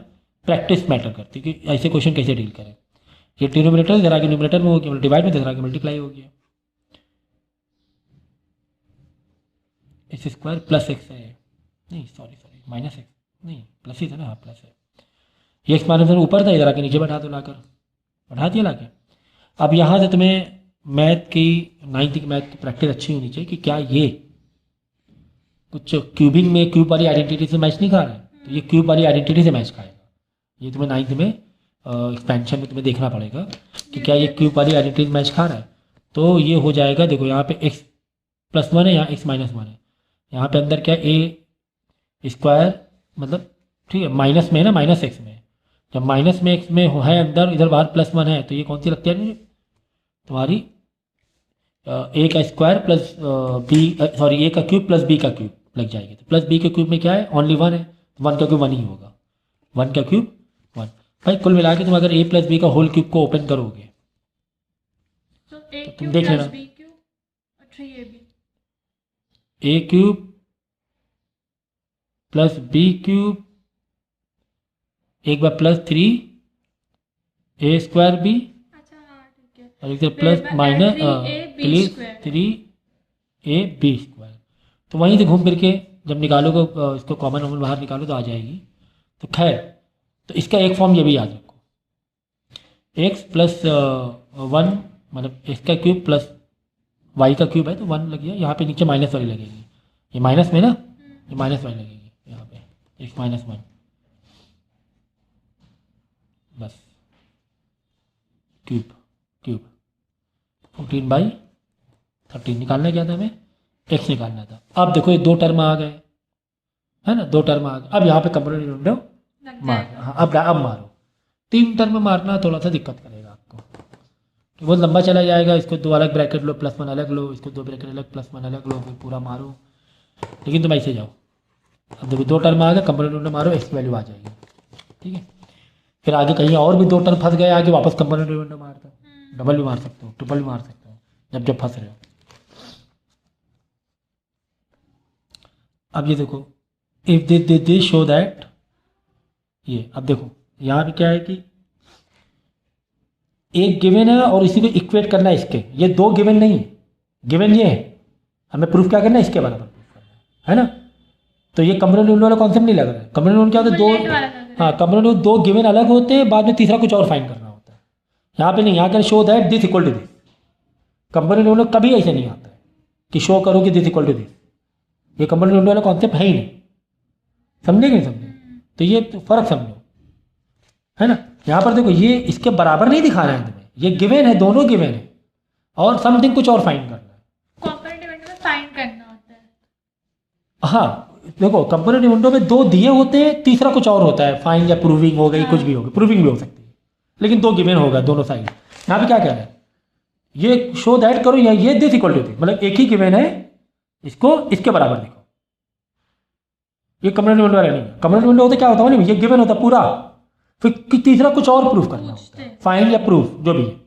प्रैक्टिस मैटर करती है कि ऐसे क्वेश्चन कैसे डील करें। ये डिनोमिनेटर इधर आगे न्यूमरेटर में हो गया, डिवाइड में इधर आगे मल्टीप्लाई हो गया, एक्स स्क्वायर प्लस एक्स है, नहीं सॉरी माइनस एक्स, नहीं प्लस ही था ना, हाँ प्लस है, ये एक्स माइनस ऊपर था, इधर आके नीचे बैठा दो लाकर, पढ़ा दिया लाके। अब यहाँ से तुम्हें मैथ की 9th की मैथ की प्रैक्टिस अच्छी होनी चाहिए कि क्या ये कुछ क्यूबिंग में क्यूब वाली आइडेंटिटी से मैच नहीं खा रहा है, तो ये क्यूब वाली आइडेंटिटी से मैच खाएगा। ये तुम्हें 9th में एक्सपेंशन में तुम्हें देखना पड़ेगा कि क्या ये क्यूब वाली आइडेंटिटी मैच खा रहा है। तो ये हो जाएगा, देखो यहाँ पे x+1 है, यहाँ x-1 है, यहाँ पे अंदर क्या a स्क्वायर मतलब ठीक है माइनस में है ना, माइनस एक्स में। जब माइनस में एक्स में है अंदर, इधर बाहर +1 है, तो ये कौन सी लगती है तुम्हारी a का स्क्वायर प्लस a का क्यूब प्लस b का क्यूब लग जाएगी। तो प्लस b के क्यूब में क्या है, ओनली 1 है, 1 का क्यूब 1 ही होगा, 1 का क्यूब 1। भाई कुल मिला के तुम अगर a प्लस बी का होल क्यूब को ओपन करोगे तो तुम देख लेना, a cube plus b cube एक बार प्लस 3 a स्क्वायर b अच्छा हाँ ठीक है, और एक प्लस माइनस 3ab स्क्वायर। तो वहीं से घूम फिर के जब निकालोगे इसको कॉमन वॉमन बाहर निकालो तो आ जाएगी। तो खैर, तो इसका एक फॉर्म ये भी याद रखो, x+1 मतलब x का क्यूब प्लस y का क्यूब है तो 1 लग गया, यहाँ पे नीचे माइनस वाली लगेगी, ये माइनस में ना, ये माइनस वाली लगेगी यहाँ पे x-1 बस क्यूब 14/13 निकालना क्या था हमें, x निकालना था। अब देखो ये 2 टर्म आ गए है ना, 2 टर्म आ गए। अब यहाँ पे कंपोनेंट विंडो मार, हाँ अब मारो। 3 टर्म मारना थोड़ा सा दिक्कत करेगा आपको, तो बहुत लंबा चला जाएगा। इसको 2 अलग ब्रैकेट लो, +1 अलग लो, इसको 2 ब्रैकेट अलग, +1 अलग लो, फिर पूरा मारो। लेकिन तुम ऐसे जाओ, अब देखो 2 टर्म आ गए, कंपोनेंट विंडो मारो, x की वैल्यू आ जाएगी, ठीक है। फिर आगे कहीं और भी 2 टर्म फंस गए, आगे वापस कंपोनेंट विंडो मार दो, डबल भी मार सकते हो, ट्रिपल भी मार सकते हो, जब फंस रहे हो। अब ये देखो, इफ दे शो दैट, ये अब देखो यहाँ पे क्या है कि एक गिवन है और इसी को इक्वेट करना है इसके, ये 2 गिवन नहीं है, गिवन ये है, हमें प्रूफ क्या करना है, इसके बराबर प्रूफ करना है ना। तो ये कंपोनेंट विंडो वाला कॉन्सेप्ट नहीं लग रहा है। कंपोनेंट विंडो क्या होता है, 2 हाँ कंपोनेंट विंडो 2 गिवन अलग होते हैं, बाद में तीसरा कुछ और फाइंड करना होता है। यहाँ पे नहीं, यहाँ का show that this equal to this. Component window कभी ऐसे नहीं आता है कि शो करो कि दिस इक्वल टू दिस, ये कंपोनेंट विंडो वाला कॉन्सेप्ट है ही नहीं, समझे कि नहीं समझे। तो ये फर्क समझो है ना। यहाँ पर देखो ये इसके बराबर नहीं दिखा रहे हैं तुम्हें, ये गिवन है, दोनों गिवन है और समथिंग कुछ और फाइंड करना है। कंपोनेंट विंडो में फाइंड करना होता है। हाँ देखो कंपोनेंट विंडो में 2 दिए होते हैं, तीसरा कुछ और होता है, फाइंड या प्रूविंग हो गई, कुछ भी होगा, प्रूविंग भी हो सकती है, लेकिन 2 गिवन होगा दोनों साइड। यहाँ पे क्या कह रहा है, ये शो दैट करो या ये दिस इक्वल टू दिस, मतलब एक ही गिवन है, इसको इसके बराबर देखो। ये कंपोनेंट विंडो वाला नहीं है। कंपोनेंट विंडो होता क्या होता है, ये गिवन होता पूरा, फिर तीसरा कुछ और प्रूफ करना होता है, फाइंड या प्रूफ जो भी है,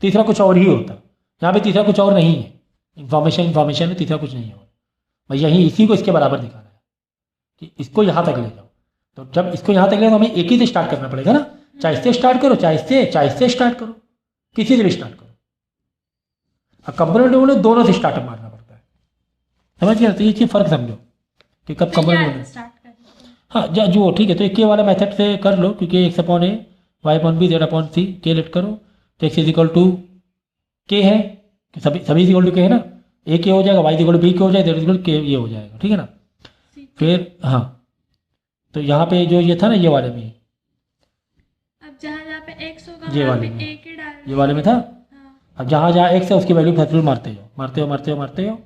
तीसरा कुछ और ही होता है। यहाँ पे तीसरा कुछ और नहीं है, इन्फॉर्मेशन में तीसरा कुछ नहीं है, भाई यही इसी को इसके बराबर दिखाना है कि इसको यहाँ तक ले जाओ। तो जब इसको यहाँ तक ले तो हमें एक ही से स्टार्ट करना पड़ेगा ना, चाहे इससे स्टार्ट करो, चाहे इससे स्टार्ट करो, किसी से भी स्टार्ट करो। अब कंपोनेंट विंडो दोनों से स्टार्ट मारना पड़ता है, समझ गए। तो ये चीज़ फर्क समझो कि कब कंपोनेंट विंडो, हाँ जो ठीक है। तो एक वाला मेथड से कर लो, क्योंकि x/a y/b z/c के लेट करो, तो x k है, सभी इक्वल टू के है ना, a के हो जाएगा, y इक्वल टू b के हो जाएगा, z इक्वल टू k ये हो जाएगा, ठीक है ना। फिर हाँ, तो यहाँ पे जो ये था ना, ये वाले में, अब जहाँ पे x होगा ये वहाँ वाले पे में, a के डाल, ये वाले में था। हाँ। अब जहाँ x है उसकी वैल्यू फैक्टोरियल मारते हो,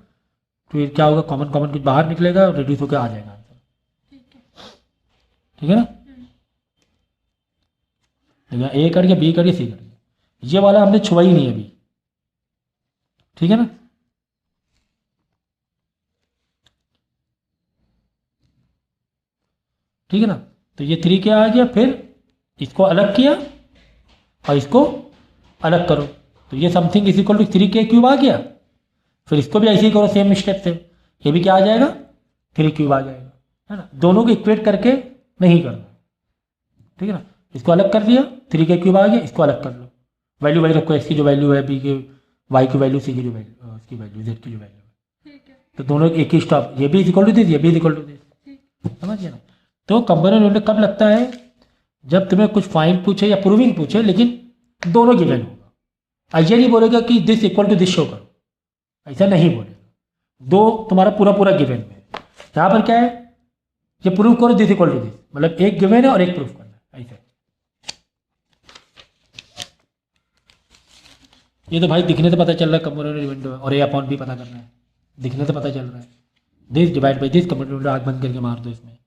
फिर क्या होगा, कॉमन कुछ बाहर निकलेगा, रिड्यूस होकर आ जाएगा आंसर, ठीक है ना। ए कट गया, बी कट गया, सी कट गया, ये वाला हमने छुआ ही नहीं अभी, ठीक है ना। ठीक है ना। तो ये 3 क्या आ गया, फिर इसको अलग किया और इसको अलग करो, तो ये something is equal to 3k³ आ गया। फिर इसको भी ऐसे ही करो सेम स्टेप से, ये भी क्या आ जाएगा, 3³ आ जाएगा, है ना। दोनों को इक्वेट करके नहीं करना, ठीक है ना। इसको अलग कर दिया, 3k³ आ गया, इसको अलग कर लो, वैल्यू वही रखो, x की जो वैल्यू है, b की, y की वैल्यू, c की जो वैल्यू, इसकी वैल्यू, z की जो वैल्यू है, ठीक है। तो दोनों एक ही स्टॉप, ये भी इक्वल टू दिस, ये भी इक्वल टू दिस, समझ गए ना। तो कंपोनेंट विंडो कब लगता है, जब तुम्हें कुछ फाइंड पूछे या प्रूविंग पूछे, लेकिन दोनों गिवन होगा। ये नहीं बोलेगा कि this equal to this show करो, ऐसा नहीं बोलेगा। दो तुम्हारा पूरा पूरा गिवन में, यहाँ पर क्या है, ये प्रूव करो दिस इक्वल टू दिस, मतलब एक गिवन है और एक प्रूफ करना है, ऐसा। ये तो भाई दिखने से पता चल रहा है कंपोनेंट विंडो है, और ए अपॉन बी पता करना है, दिखने से पता चल रहा है। This divide by this component window, आग बंद करके मार दो इसमें।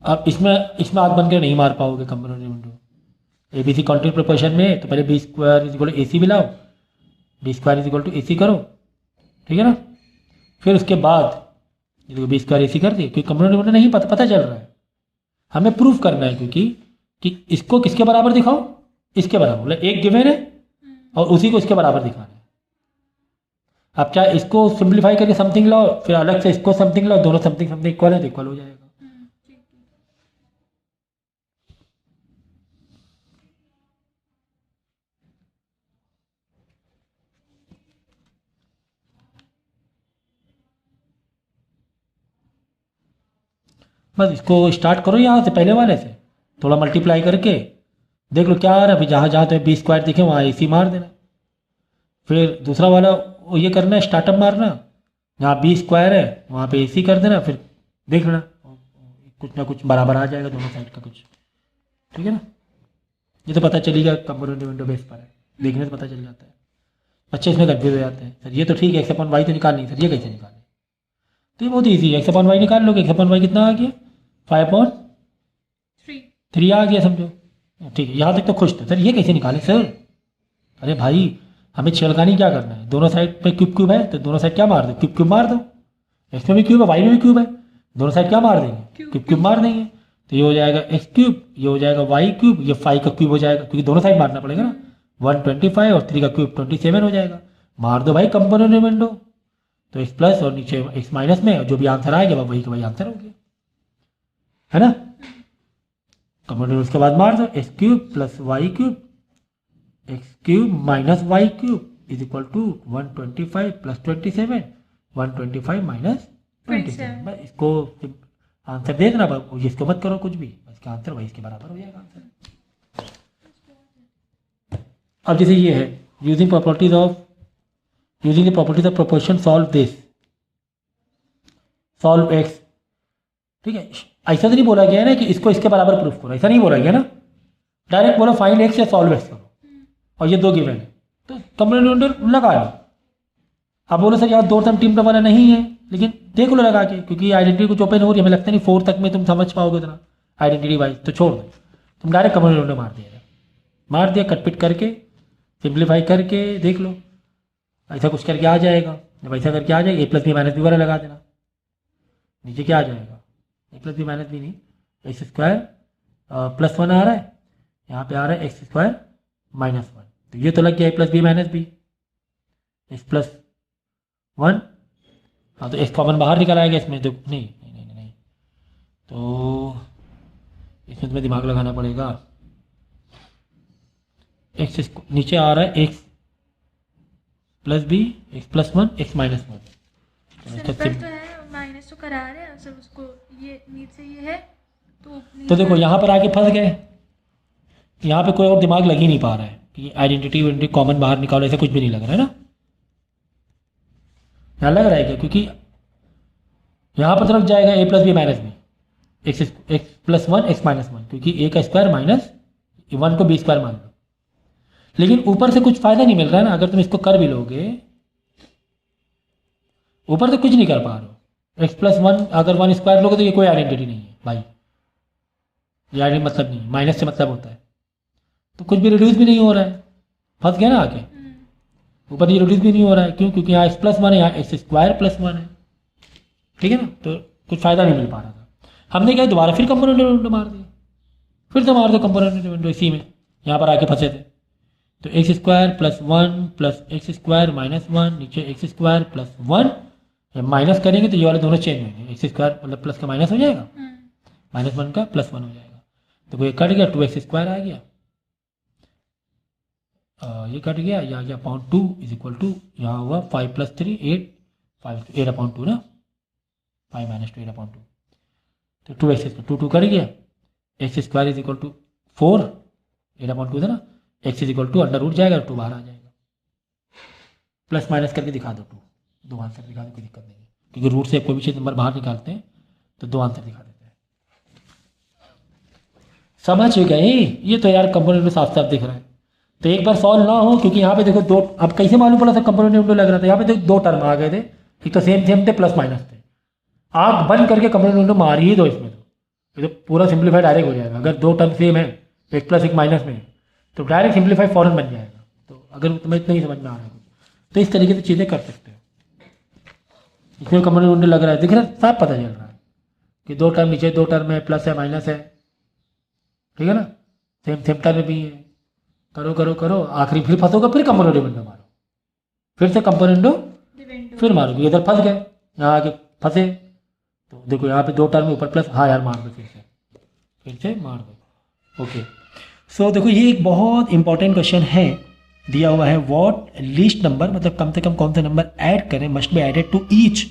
अब इसमें आग बंद करके नहीं मार पाओगे component window. A B C continuous proportion में तो पहले B square is equal to A C मिलाओ, B square is equal to A C करो, ठीक है ना। फिर उसके बाद ये देखो बी स्क्वायर ए सी कर दिए, क्योंकि कंपोनेंट विंडो नहीं पता चल रहा है, हमें प्रूफ करना है, क्योंकि कि इसको किसके बराबर दिखाओ, इसके बराबर, मतलब एक गिवन है और उसी को इसके बराबर दिखाना है। अब क्या इसको सिंप्लीफाई करके समथिंग लाओ, फिर अलग से इसको समथिंग लाओ, दोनों समथिंग समथिंग इक्वल है तो इक्वल हो जाएगा। ठीक है। बस इसको स्टार्ट करो यहाँ से, पहले वाले से थोड़ा मल्टीप्लाई करके देख लो क्या आ रहा है। अभी जहाँ जहाँ तो बी स्क्वायर दिखे वहाँ ए सी मार देना। फिर दूसरा वाला वो ये करना है, स्टार्टअप मारना, जहाँ बी स्क्वायर है वहाँ पे ए सी कर देना, फिर देख लेना कुछ ना कुछ बराबर आ जाएगा दोनों साइड का कुछ, ठीक है ना। ये तो पता चलेगा कंपोनेंट विंडो बेस पर है, देखने से पता चल जाता है। बच्चे इसमें कंफ्यूज हो जाते हैं, सर ये तो ठीक है एक्स अपॉन वाई तो निकाल नहीं, सर ये कैसे निकालें। तो ये बहुत ईजी है, एक्स अपॉन वाई निकाल लोगे, एक्स अपॉन वाई कितना आ गया, 5/3 आ गया, समझो, ठीक है। यहाँ तक तो खुश थे, सर ये कैसे निकालें सर। अरे भाई हमें छिड़कानी क्या करना है, दोनों साइड पे क्यूब क्यूब है तो दोनों साइड क्या मार दो, क्यूब क्यूब मार दो। एक्स में भी क्यूब है, वाई में भी क्यूब है, दोनों साइड क्या मार देंगे, क्यूब क्यूब मार देंगे। तो ये हो जाएगा एक्स क्यूब, ये हो जाएगा वाई क्यूब, ये 5 का क्यूब हो जाएगा, क्योंकि दोनों साइड मारना पड़ेगा ना। 125 और 3 का क्यूब 27 हो जाएगा। मार दो भाई कंपोनेंट विंडो, तो एक्स प्लस और नीचे एक्स माइनस में जो भी आंसर आएगा वही का वही आंसर हो गया, है ना। कंपोनेंट उसके बाद मार दो, X cube plus Y cube, X cube minus Y cube is equal to 125 plus 27, 125 minus 27। बस इसको आंसर दे देना, बस इसको मत करो कुछ भी, बस इसका आंसर वही इसके बराबर हो जाएगा आंसर। अब जैसे ये है using the properties of proportion solve this, solve x, ठीक है। ऐसा तो नहीं बोला गया है ना कि इसको इसके बराबर प्रूफ करो, ऐसा नहीं बोला गया ना, डायरेक्ट बोलो फाइंड एक्स या सॉल्व एक्स करो, और ये दो गिवन है तो कंपोनेंट विंडो लगा लो। अब बोलो सर यहाँ दो टर्म टीम वाला नहीं है, लेकिन देख लो लगा के, क्योंकि आइडेंटिटी कुछ ओपन हो रही है, हमें लगता नहीं 4 तक में तुम समझ पाओगे इतना आइडेंटिटी वाइज, तो छोड़ दो, तुम डायरेक्ट कंपोनेंट विंडो मार दिया कटपिट करके, सिंप्लीफाई करके देख लो, ऐसा कुछ करके आ जाएगा। जब ऐसा करके आ जाएगा A plus B minus B वाला लगा देना, नीचे क्या आ जाएगा, A plus B minus B नहीं, एक्स स्क्वायर प्लस 1 आ रहा है, यहाँ पे आ रहा है एक्स स्क्वायर माइनस 1, तो ये तो लग गया A plus B minus B, X plus 1, हाँ तो एक्स कॉमन बाहर निकल आएगा इसमें, तो नहीं, तो इसमें तुम्हें दिमाग लगाना पड़ेगा। एक्स नीचे आ रहा है X plus B, X plus 1, X minus 1, simple तो है, माइनस तो करा रहे हैं सब उसको, ये नीचे ये है तो देखो यहाँ पर आके फंस गए, यहाँ पे कोई और दिमाग लग ही नहीं पा रहा है कि आइडेंटिटी कॉमन बाहर निकालो, ऐसा कुछ भी नहीं लग रहा है ना। यहाँ लग रहा है क्या, क्योंकि यहाँ पर तरफ जाएगा A plus B minus B, X plus 1, X minus 1, क्योंकि ए का स्क्वायर माइनस 1 को बी स्क्वायर मान लो, लेकिन ऊपर से कुछ फायदा नहीं मिल रहा है ना। अगर तुम इसको कर भी लोगे, ऊपर से कुछ नहीं कर पा रहे हो। एक्स प्लस 1 अगर 1 स्क्वायर लोगे तो ये कोई आइडेंटिटी नहीं है भाई, ये आइडेंटिटी मतलब नहीं, माइनस से मतलब होता है, तो कुछ भी रिड्यूस भी नहीं हो रहा है, फंस गया ना आके। ऊपर ये रिड्यूस भी नहीं हो रहा है, क्यों, क्योंकि यहाँ एक्स प्लस 1 है, यहाँ एक्स स्क्वायर प्लस 1 है, ठीक है ना, तो कुछ फायदा नहीं मिल पा रहा था। हमने क्या दोबारा फिर कंपोनेंट विंडो मार दिया, फिर से मार दो कंपोनेंट विंडो, इसी में यहाँ पर आके फंसे थे। तो x square plus 1 plus x square minus 1, नीचे एक्स स्क्वायर प्लस 1, माइनस करेंगे तो ये वाले दोनों चेंज होंगे, एक्स स्क्वायर मतलब प्लस का माइनस हो जाएगा, माइनस 1 का प्लस 1 हो जाएगा, तो ये कट गया, 2x स्क्वायर आ गया, ये कट गया, ये आ गया अपॉन 2 इज इक्वल टू, यहाँ हुआ 5 प्लस 3 8, 8 अपॉन 2 ना, 5 माइनस 2 8 अपॉन 2, तो 2x स्क्वायर 2 2 कट गया, X square is equal to 4, 8 upon 2 था ना, X is equal to under root जाएगा, 2 बाहर आ जाएगा, प्लस माइनस करके दिखा दो 2, 2 आंसर दिखा दो, कोई दिक्कत नहीं है, क्योंकि रूट से कोई भी चीज़ नंबर बाहर निकालते हैं तो 2 आंसर दिखा देते हैं। समझ गए? ये तो यार कंपोनेंट में साफ साफ दिख रहा है। तो एक बार सॉल्व ना हो, क्योंकि यहाँ पे देखो दो, अब कैसे मालूम पड़ा था कंपोनेंट विंडो लग रहा था, यहाँ पे देखो 2 टर्म आ गए थे, एक तो सेम सेम थे, प्लस माइनस थे। आँख बंद करके कंपोनेंट विंडो मार ही दो इसमें, तो ये तो पूरा सिंप्लीफाई डायरेक्ट हो जाएगा। अगर 2 टर्म सेम है, एक प्लस एक माइनस में, तो डायरेक्ट सिंप्लीफाई फॉरन बन जाएगा। तो अगर तुम्हें इतना ही समझ में आ रहा है तो इस तरीके से चीज़ें कर सकते हो। इसमें कंपोनेंट विंडो लग रहा है, दिख रहा है, साफ पता चल रहा है कि 2 टर्म नीचे 2 टर्म है, प्लस है माइनस है, ठीक है ना, सेम सेम टर्म भी है। करो करो करो, आखिरी फिर फंसोगे, फिर कंपोनेंट विंडो मारो, फिर से कंपोनेंट विंडो फिर मारोगे, इधर फंस गए, यहाँ आके फंसे, तो देखो यहाँ पे 2 टर्म ऊपर प्लस, हाँ यार मार दो, फिर से मार दो। ओके, सो देखो ये एक बहुत इंपॉर्टेंट क्वेश्चन है, दिया हुआ है व्हाट लीस्ट नंबर, मतलब कम से कम कौन से नंबर ऐड करें, must be added to each,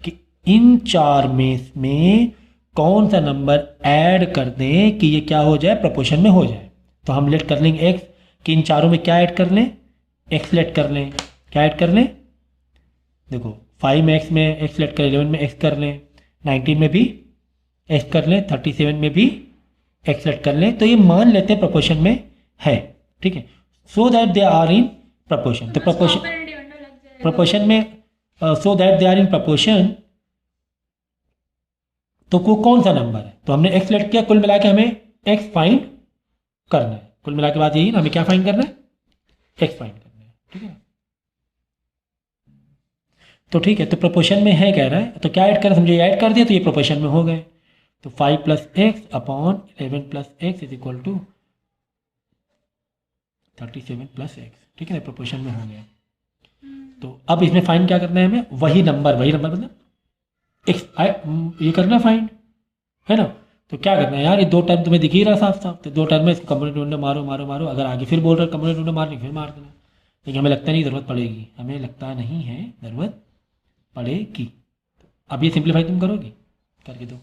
कि इन 4 में कौन सा नंबर ऐड कर दें कि ये क्या हो जाए, प्रोपोर्शन में हो जाए। तो हम लेट कर लेंगे एक्स, कि इन चारों में क्या ऐड कर लें, एक्स लेट कर लें, क्या ऐड कर लें, देखो 5 में एक्स में एक्स लेट कर, 11 में एक्स कर लें, 19 में भी एक्स कर लें, 37 में भी एक्स लेट कर लें, तो ये मान लेते हैं प्रोपोर्शन में है, ठीक है, so that they are in proportion. तो प्रोपोर्शन में so that they are in proportion, तो को कौन सा नंबर है, तो हमने एक्स लेट किया, कुल मिला के हमें एक्स फाइंड करना है, कुल मिला के बात यही ना, हमें क्या फाइंड करना है, एक्स फाइंड करना है, ठीक है। तो ठीक है, तो प्रोपोर्शन में है कह रहा है, तो क्या ऐड करें, समझो ऐड कर दिया तो ये प्रोपोर्शन में हो गए, तो 5 plus X upon 11 plus X is equal to 37 plus X, ठीक है, प्रोपोर्शन में हो गया। तो अब इसमें फाइंड क्या करना है हमें, वही नंबर मतलब एक्स ये करना फाइंड, है ना। तो क्या करना है यार, ये 2 टर्म तुम्हें दिख ही रहा साफ साफ, तो 2 टर्म में इसको कंपोनेंट विंडो मारो मारो मारो, अगर आगे फिर बोल रहे कंपोनेंट विंडो मारनी फिर मार देना, लेकिन हमें लगता नहीं ज़रूरत पड़ेगी, हमें लगता नहीं है ज़रूरत पड़ेगी। अब ये सिंप्लीफाई तुम करोगी, करके दो,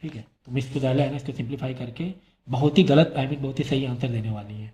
ठीक है। तो मिस पुजाला है ना, इसको सिंप्लीफाई करके बहुत ही गलत, आई मीन बहुत ही सही आंसर देने वाली है।